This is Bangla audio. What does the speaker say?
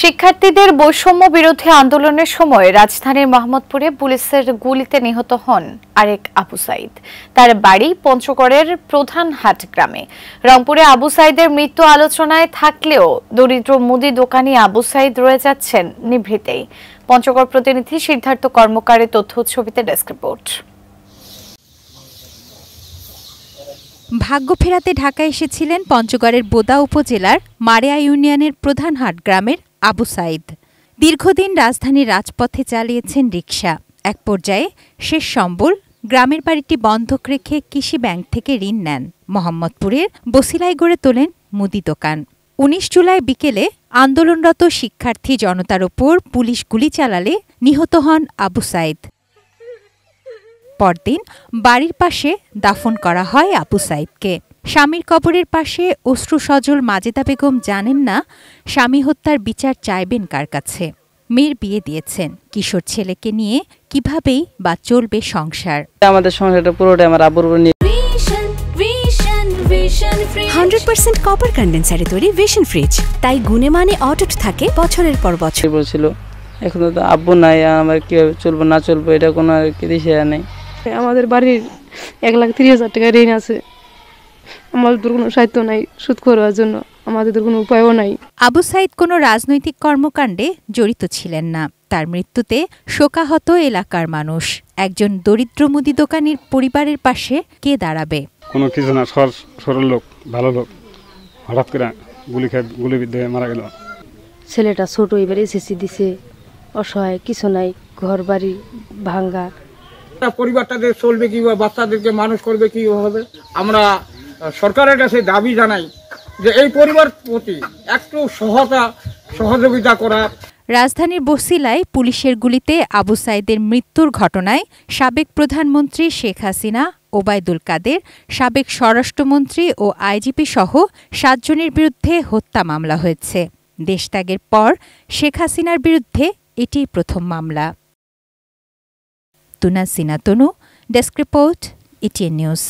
শিক্ষার্থীদের বৈষম্য বিরোধী আন্দোলনের সময় রাজধানীর মোহাম্মদপুরে পুলিশের গুলিতে নিহত হন আরেক আবু সাইদ। তার বাড়ি পঞ্চগড়ের প্রধানহাট গ্রামে। রংপুরে আবু সাইদের মৃত্যু আলোচনায় থাকলেও দরিদ্র মুদি দোকানি আবু সাইদ রয়ে যাচ্ছেন নিভৃতেই। পঞ্চগড় প্রতিনিধি সিদ্ধার্থ কর্মকারের তথ্য ছবিতে ডেস্ক রিপোর্ট। ভাগ্য ফেরাতে ঢাকা এসেছিলেন পঞ্চগড়ের বোদা উপজেলার মারেয়া ইউনিয়নের প্রধানহাট গ্রামের আবু সাইদ। দীর্ঘদিন রাজধানীর রাজপথে চালিয়েছেন রিকশা। এক পর্যায়ে শেষ সম্বল গ্রামের বাড়িটি বন্ধক রেখে কৃষি ব্যাংক থেকে ঋণ নেন। মোহাম্মদপুরের বসিলায় গড়ে তোলেন মুদি দোকান। ১৯ জুলাই বিকেলে আন্দোলনরত শিক্ষার্থী জনতার ওপর পুলিশ গুলি চালালে নিহত হন আবু সাইদ। পরদিন বাড়ির পাশে দাফন করা হয় আবু সাইদকে। স্বামীর কবরের পাশে অশ্রুসজল মাজেদা বেগম জানেন না স্বামী হত্যার বিচার চাইবেন কার কাছে। মেয়ের বিয়ে দিয়েছেন, কিশোর ছেলেকে নিয়ে কিভাবেই বা চলবে সংসার। আমাদের সংসারটা পুরোটাই আমার আব্বুর উপর নিয়ে। 100% কপার কন্ডেন্সারে তৈরি ভিশন ফ্রিজ, তাই গুণে মানে অটুট থাকে বছরের পর বছর। বলছিল এখন তো আব্বু নাই, আমার কিভাবে চলবো না চলবো এটা কোনো আর কি দিশা নেই। আমাদের বাড়ির 1,30,000 টাকা ঋণ আছে। আমাদের কোনো সাহিত্য নাই সুদ করার জন্য, আমাদের কোনো উপায়ও নাই। আবু সাইদ কোনো রাজনৈতিক কর্মকাণ্ডে জড়িত ছিলেন না। তার মৃত্যুতে শোকাহত এলাকার মানুষ। একজন দরিদ্র মুদি দোকানির পরিবারের পাশে কে দাঁড়াবে? কোনো কিছু না, সরল লোক, ভালো লোক, হঠাৎ করে গুলিবিদ্ধ হয়ে মারা গেল। ছেলেটা ছোট, এবার এসএসসি দিছে, অসহায়, কিছু নাই, ঘর বাড়ি ভাঙ্গা। পরিবারটাদের চলবে কিভাবে, বাচ্চাদেরকে মানুষ করবে কিভাবে? আমরা সরকারের কাছে দাবি জানাই যে এই পরিবার প্রতি একটু সহযোগিতা করা। রাজধানীর বসিলায় পুলিশের গুলিতে আবু সাইদের মৃত্যুর ঘটনায় সাবেক প্রধানমন্ত্রী শেখ হাসিনা, ওবায়দুল কাদের, সাবেক স্বরাষ্ট্রমন্ত্রী ও আইজিপি সহ 7 জনের বিরুদ্ধে হত্যা মামলা হয়েছে। দেশত্যাগের পর শেখ হাসিনার বিরুদ্ধে এটিই প্রথম মামলা। তুনা সিনা তনু, ডেস্ক রিপোর্ট, ETN নিউজ।